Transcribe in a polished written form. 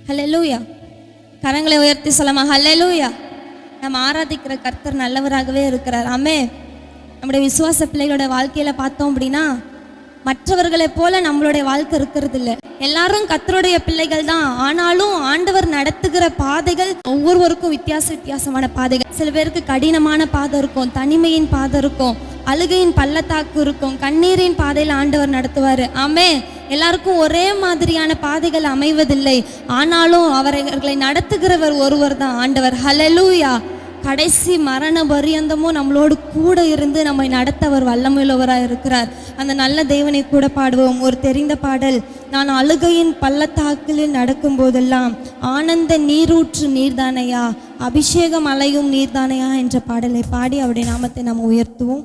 ஹல்லேலூயா. கரங்களை உயர்த்தி சொல்லமா ஹல்லேலூயா. நம்ம ஆராதிக்கிற கர்த்தர் நல்லவராகவே இருக்கிறார். ஆமென். நம்முடைய விசுவாச பிள்ளைகளோட வாழ்க்கையில பார்த்தோம் அப்படின்னா மற்றவர்களை போல நம்மளுடைய வாழ்க்கை இருக்கிறது இல்லை. எல்லாரும் கர்த்தருடைய பிள்ளைகள் தான். ஆனாலும் ஆண்டவர் நடத்துகிற பாதைகள் ஒவ்வொருவருக்கும் வித்தியாசமான பாதைகள். சில பேருக்கு கடினமான பாதை இருக்கும், தனிமையின் பாதை இருக்கும், அழுகையின் பள்ளத்தாக்கு இருக்கும், கண்ணீரின் பாதையில் ஆண்டவர் நடத்துவார். ஆமென். எல்லாருக்கும் ஒரே மாதிரியான பாதைகள் அமைவதில்லை. ஆனாலும் அவர்களை நடத்துகிறவர் ஒருவர் தான் ஆண்டவர். ஹல்லேலூயா. கடைசி மரண பரியந்தமும் நம்மளோடு கூட இருந்து நம்மை நடத்த அவர் வல்லமையுள்ளவராக இருக்கிறார். அந்த நல்ல தேவனை கூட பாடுவோம். ஒரு தெரிந்த பாடல், நான் அழுகையின் பள்ளத்தாக்கில் நடக்கும் போதெல்லாம் ஆனந்த நீரூற்று நீர்தானையா, அபிஷேகம் அலையும் நீர்தானையா என்ற பாடலை பாடி அவருடைய நாமத்தை நாம் உயர்த்துவோம்.